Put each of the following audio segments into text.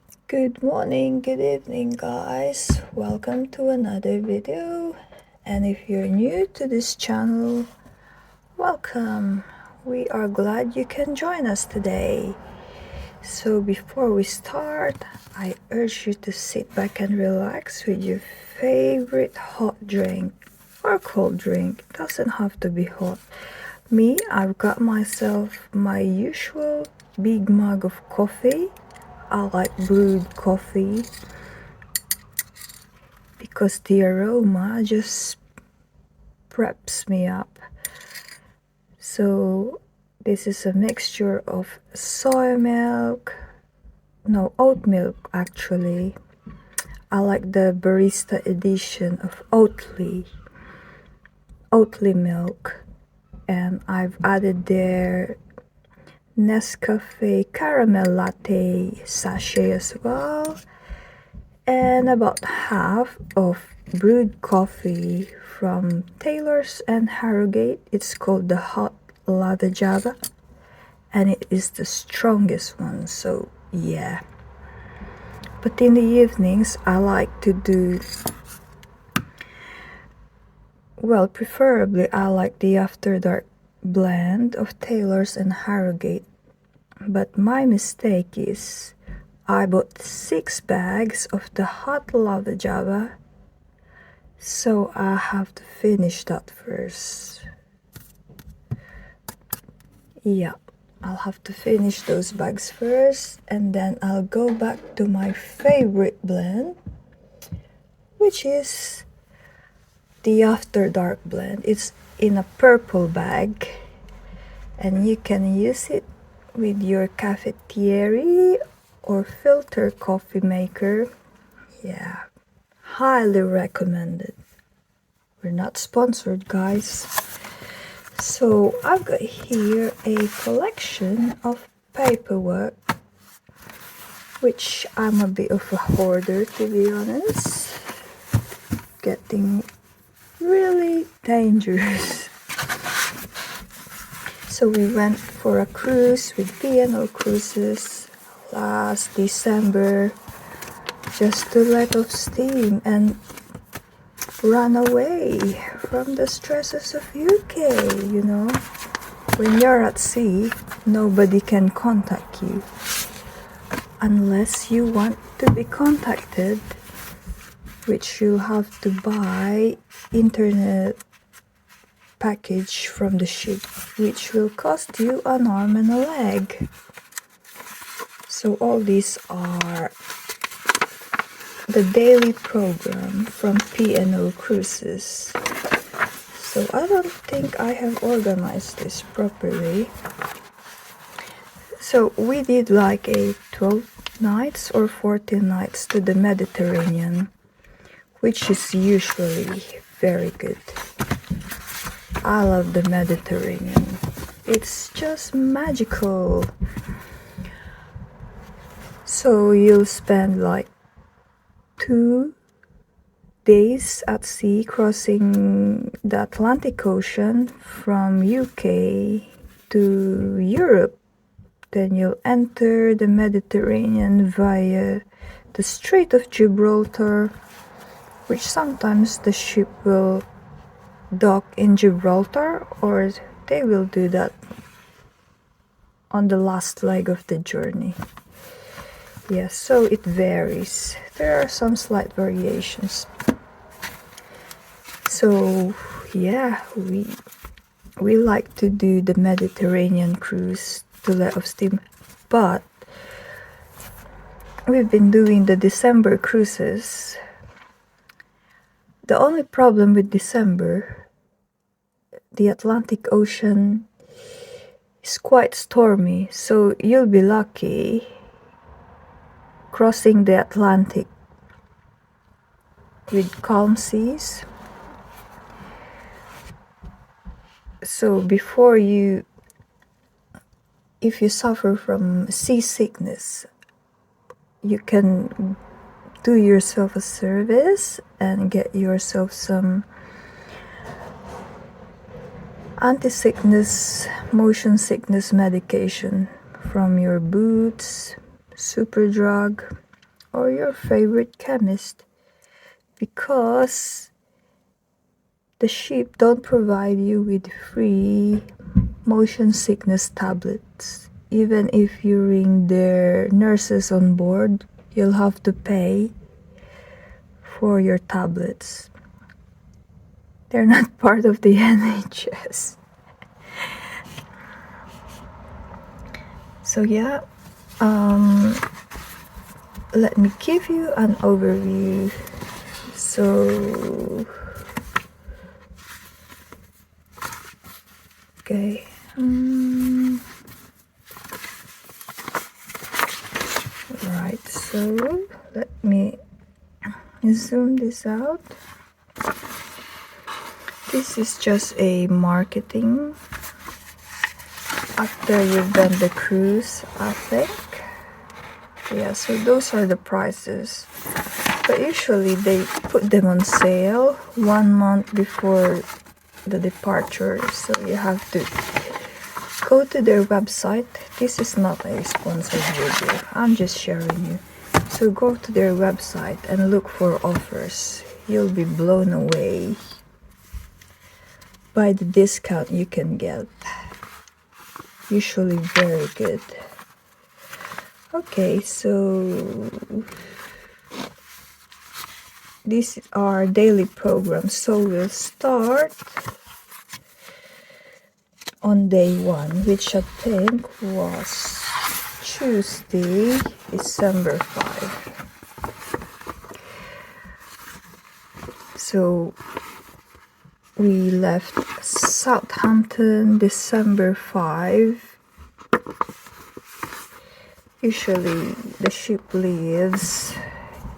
Good morning, good evening, guys. Welcome to another video. And if you're new to this channel, welcome. We are glad you can join us today. So, before we start, I urge you to sit back and relax with your favorite hot drink or cold drink. It doesn't have to be hot. Me, I've got myself my usual big mug of coffee. I like brewed coffee because the aroma just preps me up. So this is a mixture of oat milk actually. I like the barista edition of Oatly milk, and I've added their Nescafe caramel latte sachet as well, and about half of brewed coffee from Taylor's and Harrogate. It's called the Hot Lava Java, and it is the strongest one, so yeah. But in the evenings I like to do, preferably I like the After Dark blend of Taylor's and Harrogate. But my mistake is I bought 6 bags of the Hot Lava Java, so I have to finish that first. Yeah, I'll have to finish those bags first, and then I'll go back to my favorite blend, which is the After Dark blend. It's in a purple bag, and you can use it with your cafetiere or filter coffee maker. Yeah, highly recommended. We're not sponsored, guys. So I've got here a collection of paperwork, which I'm a bit of a hoarder, to be honest. Getting really dangerous. So we went for a cruise with P&O Cruises last December, just to let off steam and run away from the stresses of UK, you know. When you're at sea, nobody can contact you unless you want to be contacted, which you have to buy internet package from the ship, which will cost you an arm and a leg. So all these are the daily program from P&O Cruises. So I don't think I have organized this properly. So we did like a 12 nights or 14 nights to the Mediterranean, which is usually very good. I love the Mediterranean. It's just magical. So you'll spend like 2 days at sea crossing the Atlantic Ocean from UK to Europe. Then you'll enter the Mediterranean via the Strait of Gibraltar, which sometimes the ship will dock in Gibraltar, or they will do that on the last leg of the journey. Yes, so it varies. There are some slight variations. So yeah, we like to do the Mediterranean cruise to let off steam, but we've been doing the December cruises. The only problem with December, the Atlantic Ocean is quite stormy, so you'll be lucky crossing the Atlantic with calm seas. So if you suffer from seasickness, you can do yourself a service and get yourself some anti-sickness, motion sickness medication from your Boots, Superdrug, or your favorite chemist, because the ship don't provide you with free motion sickness tablets. Even if you ring their nurses on board, you'll have to pay for your tablets. They're not part of the NHS. So yeah, let me give you an overview. So, okay. Right, so let me zoom this out. This is just a marketing after you've done the cruise, I think. Yeah, so those are the prices. But usually they put them on sale 1 month before the departure. So you have to go to their website. This is not a sponsored video. I'm just sharing you. So go to their website and look for offers. You'll be blown away by the discount you can get. Usually very good. Okay, so these are daily programs. So we'll start on day 1, which I think was Tuesday, December 5. So we left Southampton December 5. Usually the ship leaves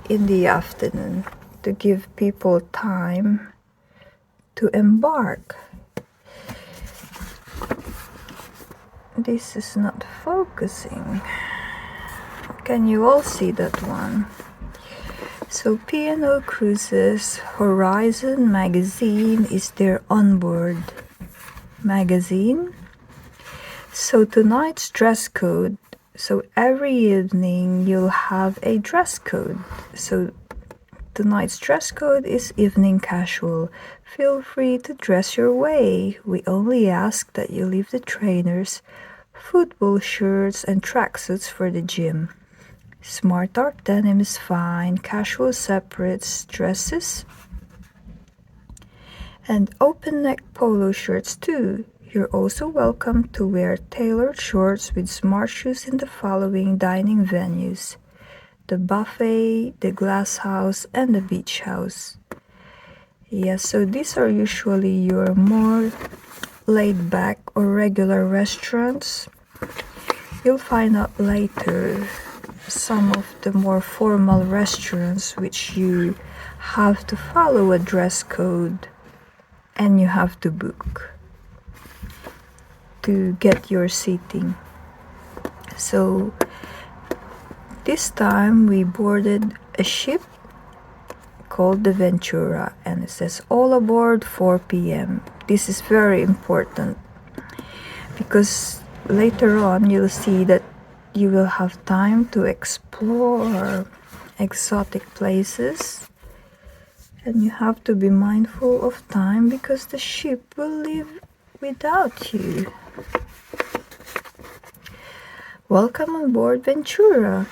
in the afternoon to give people time to embark. This is not focusing. Can you all see that one? So P&O Cruises Horizon magazine is their onboard magazine. So tonight's dress code. So every evening you'll have a dress code. So tonight's dress code is evening casual. Feel free to dress your way. We only ask that you leave the trainers football shirts and tracksuits for the gym. Smart dark denim is fine. Casual separates dresses. And open neck polo shirts too. You're also welcome to wear tailored shorts with smart shoes in the following dining venues: the buffet, the glass house, and the beach house. Yes, so these are usually your more laid back or regular restaurants. You'll find out later some of the more formal restaurants which you have to follow a dress code and you have to book to get your seating. So this time we boarded a ship called the Ventura, and it says all aboard 4 p.m. This is very important because later on you'll see that you will have time to explore exotic places, and you have to be mindful of time because the ship will leave without you. Welcome on board Ventura.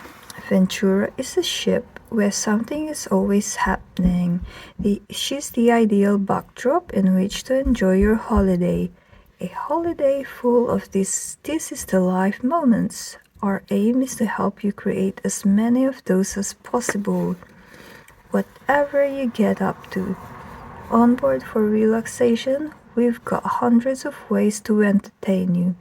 Ventura is a ship where something is always happening. She's the ideal backdrop in which to enjoy your holiday. A holiday full of this is the life moments. Our aim is to help you create as many of those as possible. Whatever you get up to. On board for relaxation, we've got hundreds of ways to entertain you.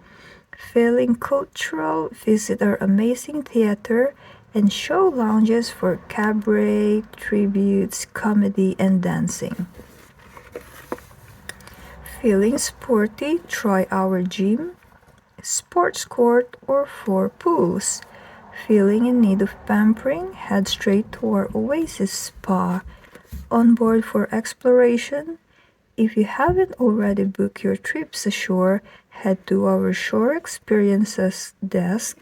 Feeling cultural, visit our amazing theater and show lounges for cabaret, tributes, comedy, and dancing. Feeling sporty, try our gym, sports court, or 4 pools. Feeling in need of pampering, head straight to our Oasis Spa. On board for exploration. If you haven't already booked your trips ashore, head to our Shore Experiences desk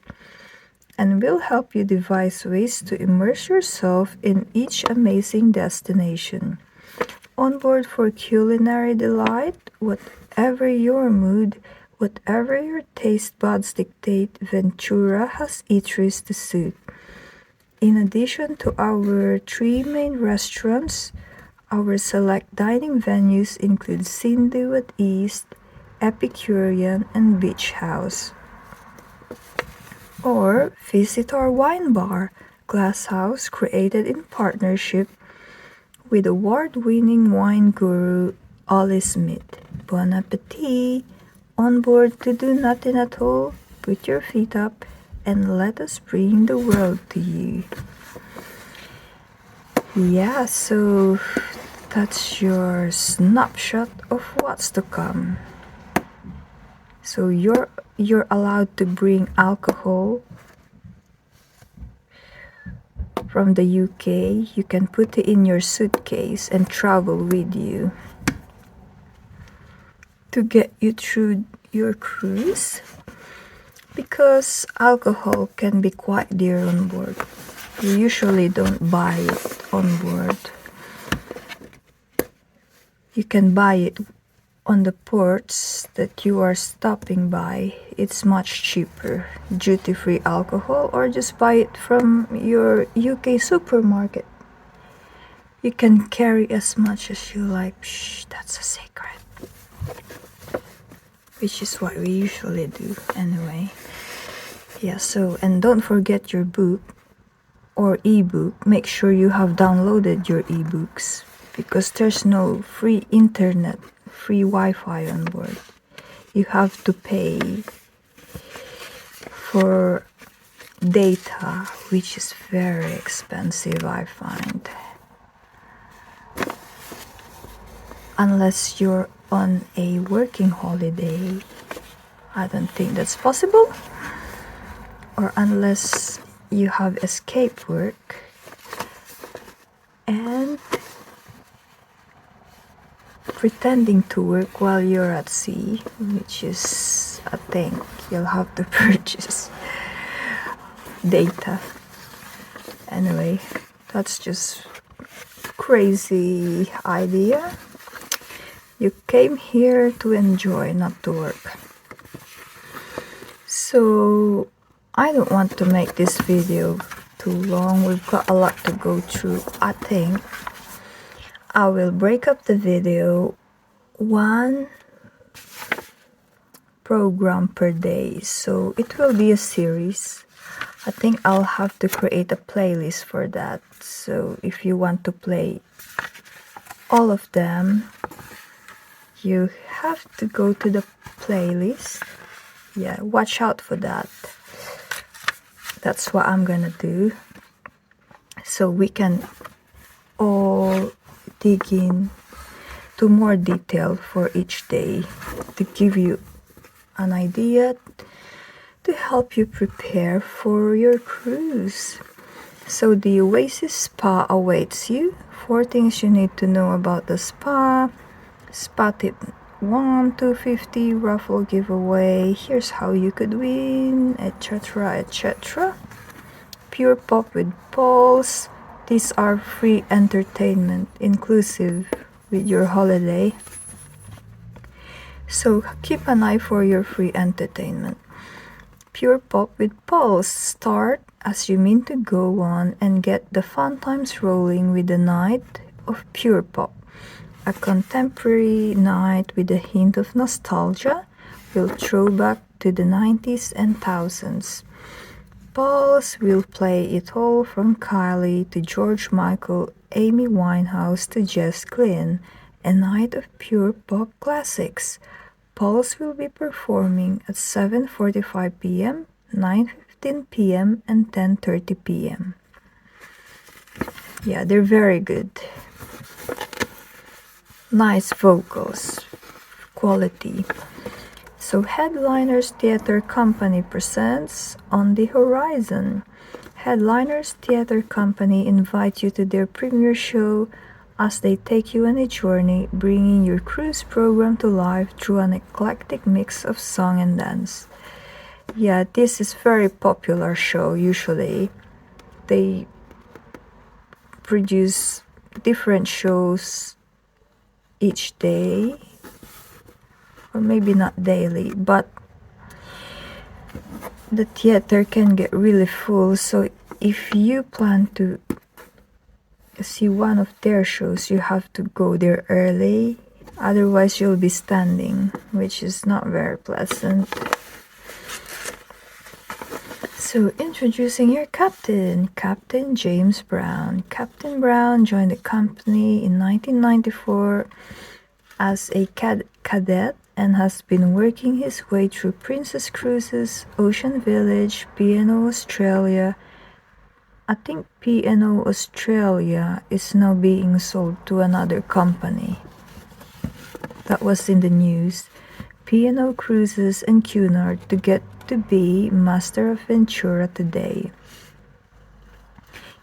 and will help you devise ways to immerse yourself in each amazing destination. On board for culinary delight, whatever your mood, whatever your taste buds dictate, Ventura has eateries to suit. In addition to our three main restaurants, our select dining venues include Sindhu at East, Epicurean, and Beach House. Or visit our wine bar, Glass House, created in partnership with award-winning wine guru Ollie Smith. Bon appetit! On board to do nothing at all, put your feet up and let us bring the world to you. Yeah, so that's your snapshot of what's to come. So you're allowed to bring alcohol from the UK. You can put it in your suitcase and travel with you to get you through your cruise, because alcohol can be quite dear on board. You usually don't buy it on board. You can buy it on the ports that you are stopping by. It's much cheaper, duty-free alcohol, or just buy it from your UK supermarket. You can carry as much as you like. Shh, that's a secret. Which is what we usually do anyway. Yeah, so, and don't forget your book or ebook. Make sure you have downloaded your ebooks, because there's no free internet, free Wi-Fi on board. You have to pay for data, which is very expensive, I find. Unless you're on a working holiday, I don't think that's possible. Or unless you have escape work and pretending to work while you're at sea, which is a thing. You'll have to purchase data. Anyway, that's just crazy idea. You came here to enjoy, not to work. So I don't want to make this video too long. We've got a lot to go through. I think I will break up the video one program per day, so it will be a series. I think I'll have to create a playlist for that. So if you want to play all of them, you have to go to the playlist. Yeah, watch out for that. That's what I'm gonna do, so we can all dig in to more detail for each day, to give you an idea, to help you prepare for your cruise. So the Oasis Spa awaits you. 4 things you need to know about the spa. Spa tip 1, 250 raffle giveaway. Here's how you could win, etc, etc. Pure Pop with Pulse. These are free entertainment inclusive with your holiday. So keep an eye for your free entertainment. Pure Pop with Pulse. Start as you mean to go on and get the fun times rolling with the night of Pure Pop. A contemporary night with a hint of nostalgia. Will throw back to the 90s and thousands. Pulse will play it all from Kylie to George Michael, Amy Winehouse to Jess Glynn. A night of pure pop classics. Pulse will be performing at 7:45 p.m., 9:15 p.m. and 10:30 p.m. Yeah, they're very good. Nice vocals, quality. So Headliners Theatre Company presents On the Horizon. Headliners Theatre Company invite you to their premiere show as they take you on a journey, bringing your cruise program to life through an eclectic mix of song and dance. Yeah, this is very popular show. Usually they produce different shows each day, or maybe not daily, but the theater can get really full. So if you plan to see one of their shows, you have to go there early, otherwise you'll be standing, which is not very pleasant. So introducing your captain, Captain James Brown. Captain Brown joined the company in 1994 as a cadet and has been working his way through Princess Cruises, Ocean Village, P&O Australia. I think P&O Australia is now being sold to another company. That was in the news. P&O Cruises and Cunard to get to be Master of Ventura today.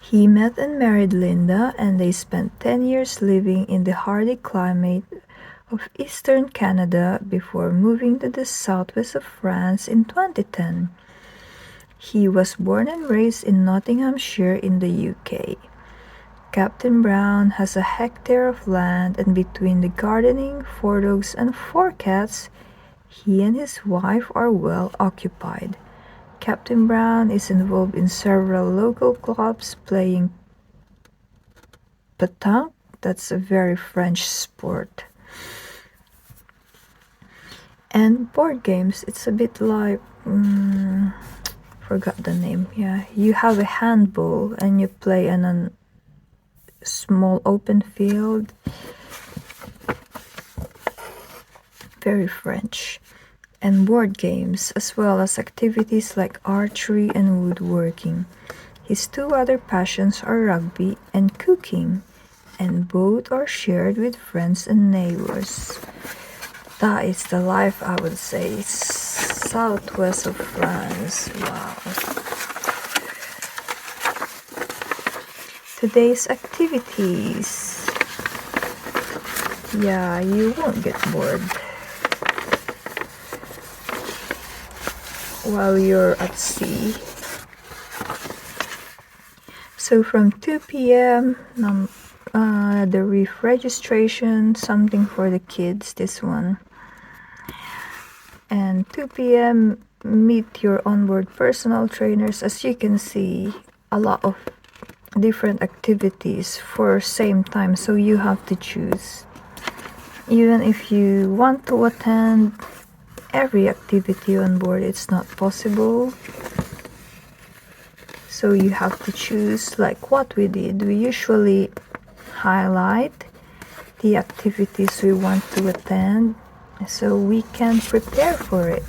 He met and married Linda, and they spent 10 years living in the hardy climate of eastern Canada before moving to the southwest of France in 2010. He was born and raised in Nottinghamshire in the UK. Captain Brown has a hectare of land, and between the gardening, 4 dogs and 4 cats, he and his wife are well occupied. Captain Brown is involved in several local clubs playing pétanque. That's a very French sport. And board games, it's a bit like, forgot the name. Yeah, you have a handball and you play in a small open field. Very French. And board games, as well as activities like archery and woodworking. His 2 other passions are rugby and cooking, and both are shared with friends and neighbors. That is the life, I would say. Southwest of France. Wow. Today's activities. Yeah, you won't get bored while you're at sea. So from 2 p.m. The reef registration, something for the kids, this one. And 2 p.m. meet your onboard personal trainers. As you can see, a lot of different activities for same time, so you have to choose. Even if you want to attend every activity on board, it's not possible. So you have to choose, like what we did. We usually highlight the activities we want to attend so we can prepare for it.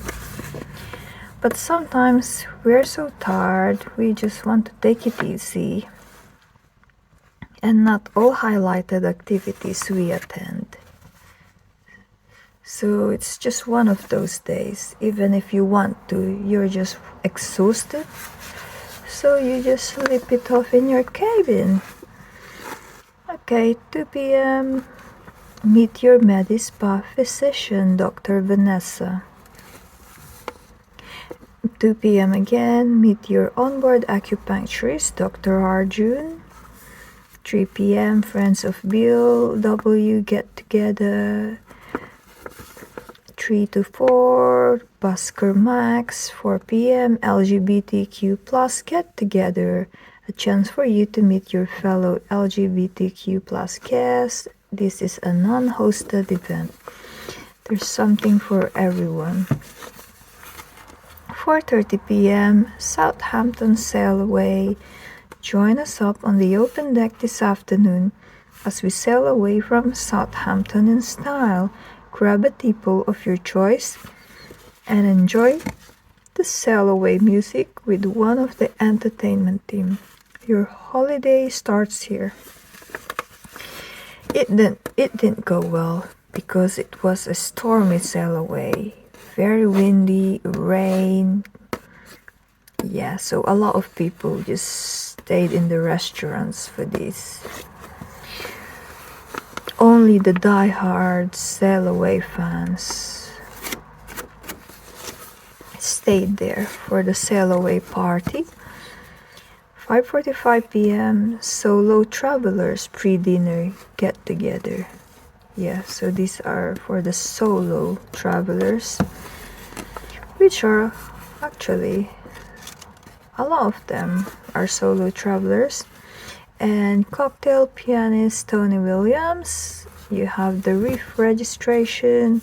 But sometimes we're so tired, we just want to take it easy, and not all highlighted activities we attend. So it's just one of those days. Even if you want to, you're just exhausted, so you just sleep it off in your cabin. Okay, 2 p.m. Meet your Medispa physician, Dr. Vanessa. 2 p.m. again, meet your onboard acupuncturist, Dr. Arjun. 3 p.m. Friends of Bill W get together. 3 to 4, Busker Max. 4 p.m. LGBTQ plus get together. A chance for you to meet your fellow LGBTQ plus guests. This is a non-hosted event. There's something for everyone. 4:30 p.m. Southampton sail away. Join us up on the open deck this afternoon as we sail away from Southampton in style. Grab a teapot of your choice and enjoy the sail away music with one of the entertainment team. Your holiday starts here. It didn't go well because it was a stormy sail away. Very windy, rain. Yeah, so a lot of people just stayed in the restaurants for this. Only the die-hard sail away fans stayed there for the sail away party. 5:45 p.m. Solo travelers pre-dinner get together. Yeah, so these are for the solo travelers, which are actually a lot of them are solo travelers. And cocktail pianist Tony Williams, you have the Reef registration,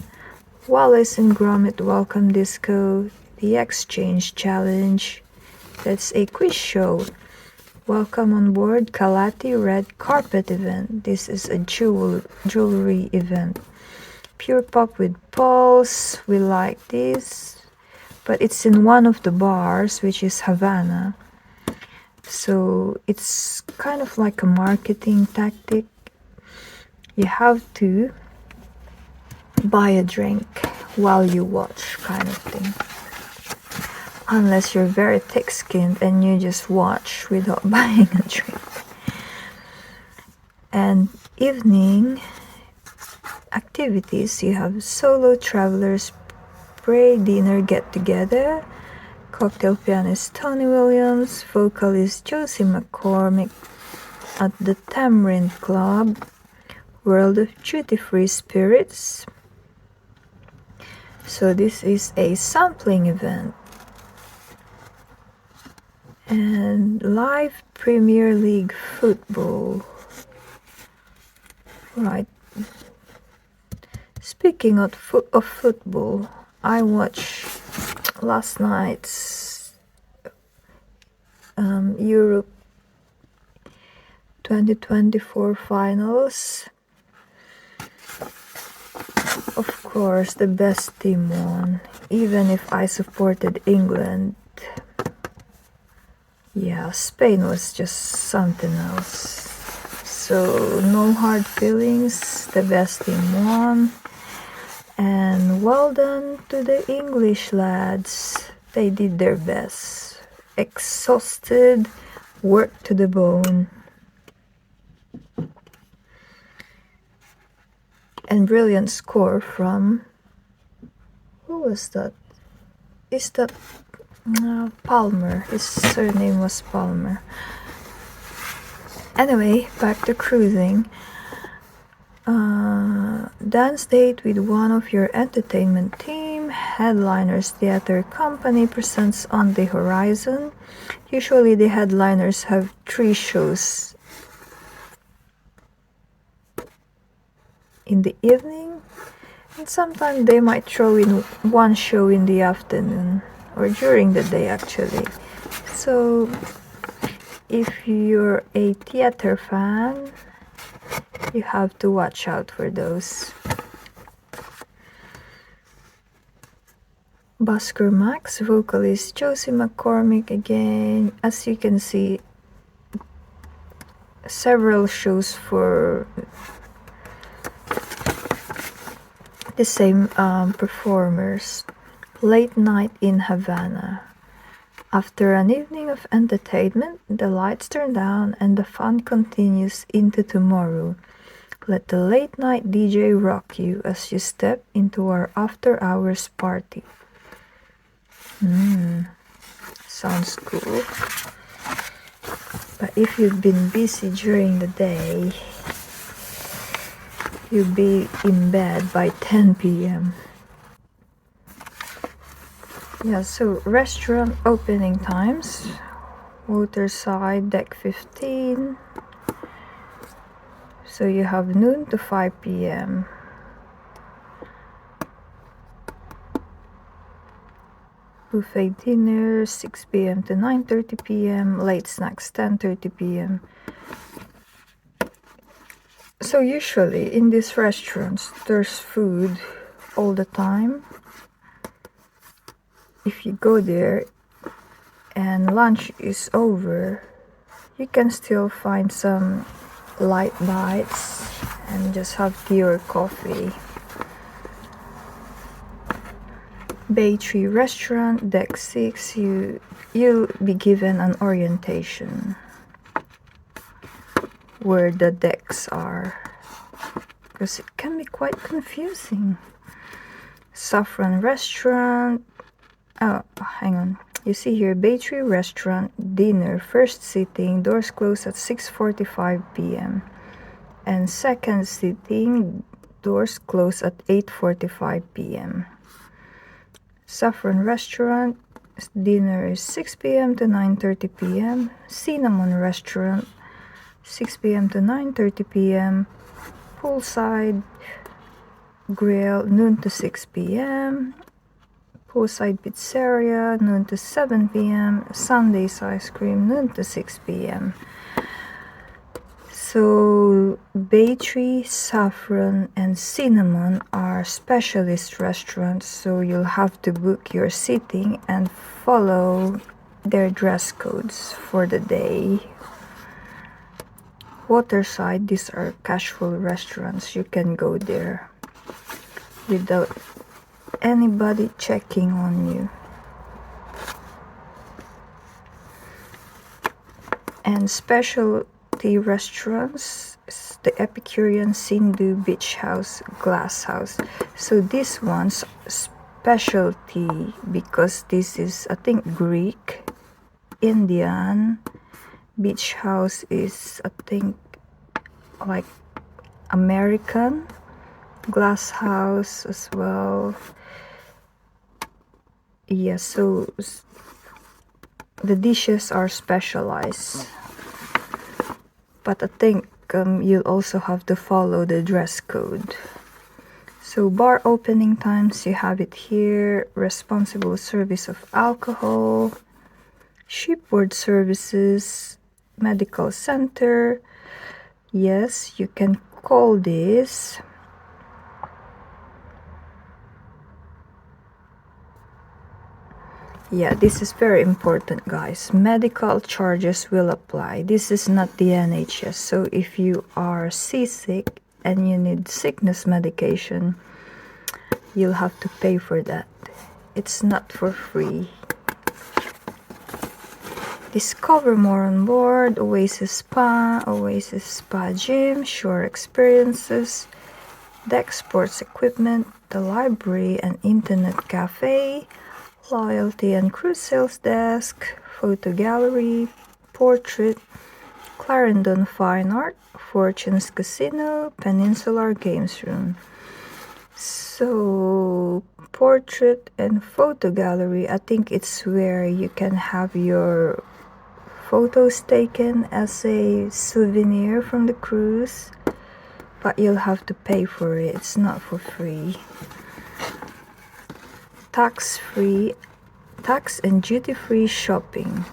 Wallace and Gromit Welcome Disco, the Exchange Challenge, that's a quiz show. Welcome on board Kalati Red Carpet event. This is a jewelry event. Pure Pop with Pulse, we like this. But it's in one of the bars, which is Havana. So it's kind of like a marketing tactic. You have to buy a drink while you watch, kind of thing. Unless you're very thick-skinned and you just watch without buying a drink. And evening activities, you have solo travelers pre-dinner get-together, cocktail pianist Tony Williams, vocalist Josie McCormick at the Tamarind Club, World of Duty-Free Spirits. So this is a sampling event. And live Premier League football. Right. Speaking of football, I watched last night's Europe 2024 finals. Of course, the best team won, even if I supported England. Yeah, Spain was just something else. So no hard feelings, the best team won. And well done to the English lads. They did their best. Exhausted, worked to the bone. And brilliant score from, who was that? Is that Palmer? His surname was Palmer. Anyway, back to cruising. Dance date with one of your entertainment team. Headliners Theater Company presents On the Horizon. Usually the headliners have 3 shows in the evening, and sometimes they might throw in 1 show in the afternoon or during the day actually. So if you're a theater fan, you have to watch out for those. Busker Max, vocalist Josie McCormick again. As you can see, several shows for the same performers. Late night in Havana. After an evening of entertainment, the lights turn down and the fun continues into tomorrow. Let the late night DJ rock you as you step into our after hours party. Sounds cool. But if you've been busy during the day, you'll be in bed by 10 p.m. Yeah, so restaurant opening times. Waterside, deck 15. So you have noon to 5 p.m. Buffet dinner 6 p.m. to 9:30 p.m. Late snacks 10:30 p.m. So usually in these restaurants there's food all the time. If you go there and lunch is over, you can still find some light bites and just have tea or coffee. Bay Tree Restaurant, deck 6, you'll be given an orientation where the decks are, because it can be quite confusing. Saffron Restaurant, Oh, hang on. You see here, Bay Tree Restaurant, dinner, first sitting, doors close at 6:45 p.m. And second sitting, doors close at 8:45 p.m. Saffron Restaurant, dinner is 6 p.m. to 9:30 p.m. Cinnamon Restaurant, 6 p.m. to 9:30 p.m. Poolside Grill, noon to 6 p.m. Poolside Pizzeria, noon to 7 p.m. Sunday's Ice Cream, noon to 6 p.m. So Bay Tree, Saffron, and Cinnamon are specialist restaurants, so you'll have to book your seating and follow their dress codes for the day. Waterside, these are casual restaurants. You can go there without anybody checking on you. And specialty restaurants, the Epicurean Sindhu Beach House, Glass House. So this one's specialty because this is, I think, Greek, Indian. Beach House is, I think, like American. Glass House as well. Yeah, so the dishes are specialized. But I think you'll also have to follow the dress code. So bar opening times, you have it here. Responsible service of alcohol. Shipboard services. Medical center. Yes, you can call this. Yeah, this is very important, guys. Medical charges will apply. This is not the NHS. So if you are seasick and you need sickness medication, you'll have to pay for that. It's not for free. Discover more on board. Oasis Spa Gym, Shore Experiences, Deck Sports Equipment, the Library and Internet Cafe, Loyalty and Cruise Sales Desk, Photo Gallery, Portrait, Clarendon Fine Art, Fortunes Casino, Peninsular Games Room. So, Portrait and Photo Gallery, I think it's where you can have your photos taken as a souvenir from the cruise, but you'll have to pay for it. It's not for free. Tax and duty-free shopping.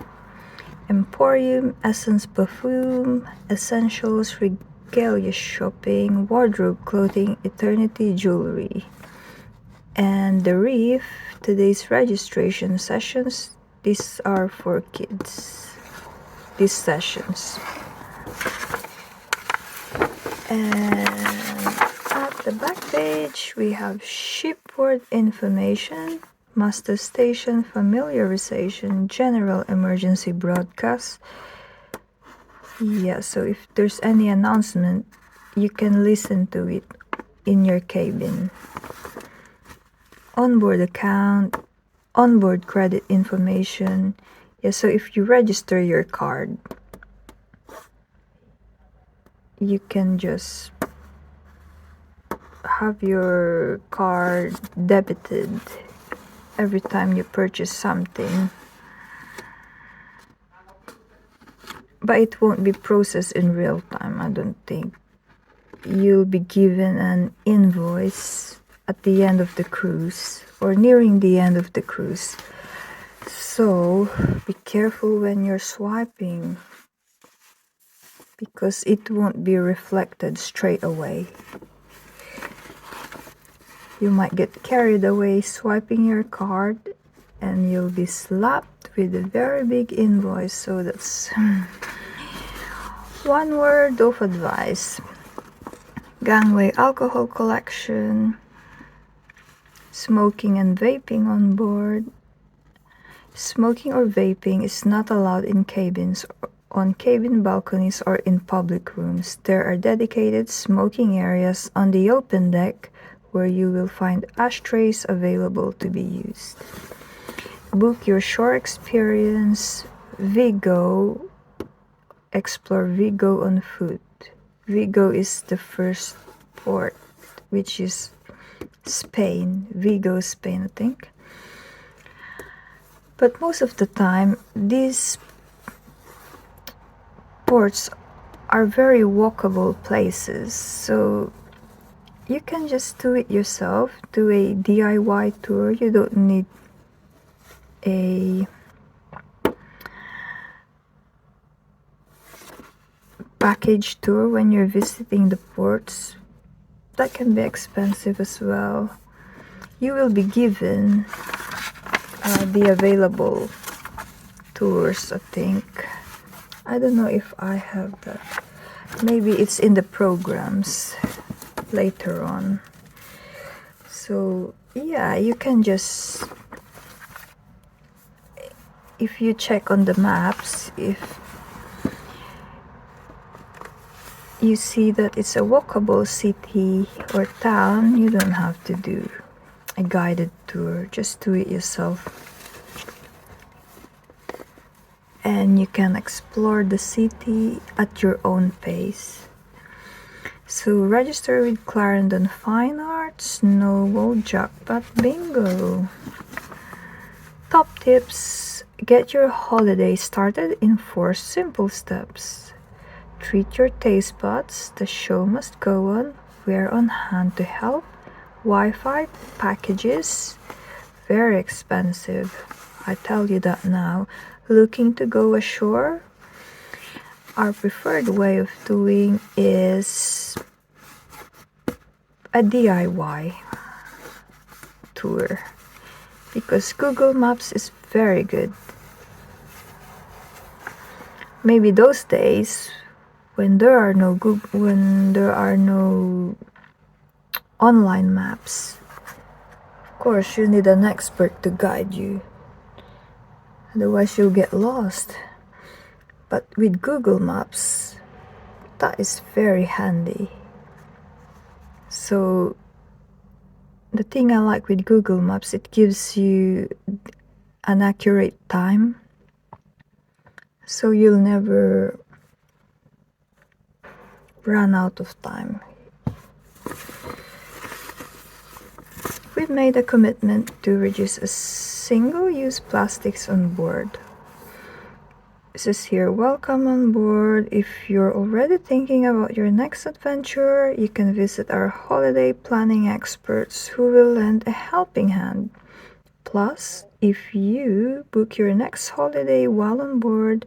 Emporium, Essence Perfume, Essentials, Regalia Shopping, Wardrobe Clothing, Eternity Jewelry. And the Reef, today's registration sessions, these are for kids. These sessions. And at the back page, we have shipboard information, master station, familiarization, general emergency broadcast. Yeah, so if there's any announcement, you can listen to it in your cabin. Onboard account, onboard credit information. Yeah, so if you register your card, you can just have your card debited every time you purchase something. But it won't be processed in real time, I don't think. You'll be given an invoice at the end of the cruise or nearing the end of the cruise. So be careful when you're swiping because it won't be reflected straight away. You might get carried away swiping your card and you'll be slapped with a very big invoice. So that's one word of advice. Gangway alcohol collection, smoking and vaping on board. Smoking or vaping is not allowed in cabins, on cabin balconies, or in public rooms. There are dedicated smoking areas on the open deck where you will find ashtrays available to be used. book your shore experience, Vigo, explore Vigo on foot. Vigo is the first port, which is Spain, Vigo, Spain, I think. But most of the time, these ports are very walkable places, so you can just do it yourself, do a DIY tour. You don't need a package tour when you're visiting the ports. That can be expensive as well. You will be given the available tours, I think. I don't know if I have that. Maybe it's in the programs later on. So yeah, you can just, if you check on the maps, if you see that it's a walkable city or town, you don't have to do a guided tour. Just do it yourself. And you can explore the city at your own pace. So register with Clarendon Fine Arts, Snowball Jackpot Bingo. Top tips: get your holiday started in 4 simple steps. Treat your taste buds, the show must go on, we're on hand to help. Wi-Fi packages, very expensive, I tell you that now. Looking to go ashore? Our preferred way of doing is a DIY tour, because Google Maps is very good. Maybe those days when there are no online maps, of course you need an expert to guide you, otherwise you'll get lost. But with Google Maps, that is very handy. So the thing I like with Google Maps, it gives you an accurate time, so you'll never run out of time. We've made a commitment to reduce single-use plastics on board. It says here, welcome on board. If you're already thinking about your next adventure, you can visit our holiday planning experts who will lend a helping hand. Plus, if you book your next holiday while on board,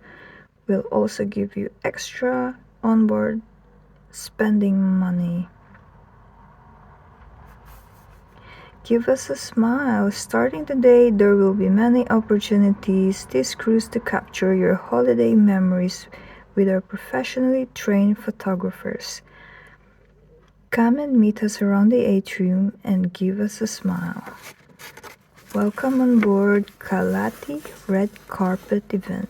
we'll also give you extra onboard spending money. Give us a smile. Starting today, there will be many opportunities this cruise to capture your holiday memories with our professionally trained photographers. Come and meet us around the atrium and give us a smile. Welcome on board Kalati Red Carpet Event.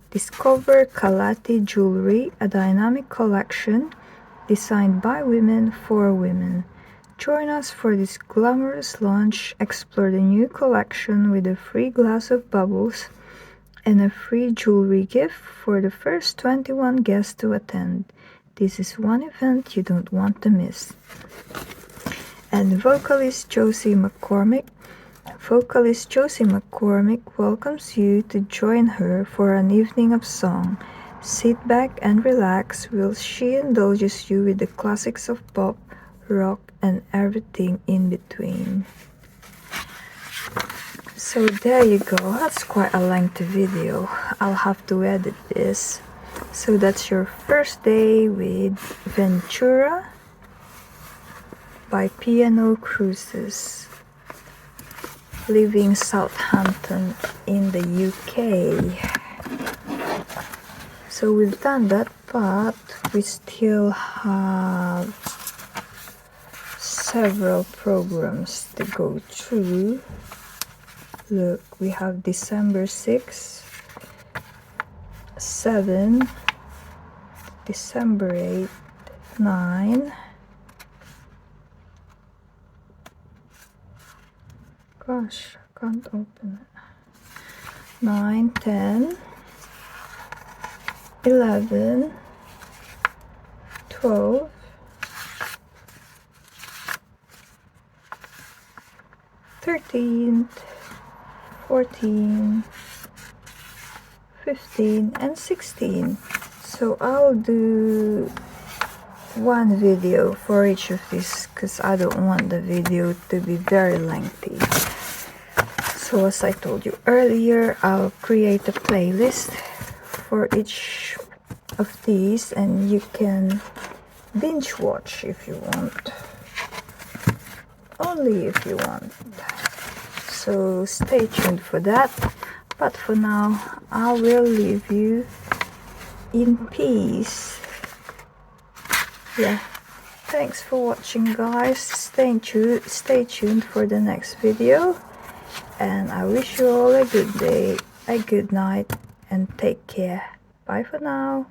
Discover Kalati Jewelry, a dynamic collection designed by women for women. Join us for this glamorous launch. Explore the new collection with a free glass of bubbles and a free jewelry gift for the first 21 guests to attend. This is one event you don't want to miss. And vocalist Josie McCormick welcomes you to join her for an evening of song. Sit back and relax while she indulges you with the classics of pop, rock, and everything in between. So there you go. That's quite a lengthy video. I'll have to edit this. So that's your first day with Ventura by P&O Cruises, leaving Southampton in the UK. So we've done that, but we still have several programs to go through. Look, we have December 6, 7, December 8, 9. Gosh, I can't open it. 9, 10, 11, 12, 13, 14, 15, and 16. So I'll do one video for each of these because I don't want the video to be very lengthy. So as I told you earlier, I'll create a playlist for each of these and you can binge watch if you want. Only if you want. So stay tuned for that. But for now, I will leave you in peace. Yeah. Thanks for watching, guys. Stay tuned for the next video. And I wish you all a good day, a good night, and take care. Bye for now.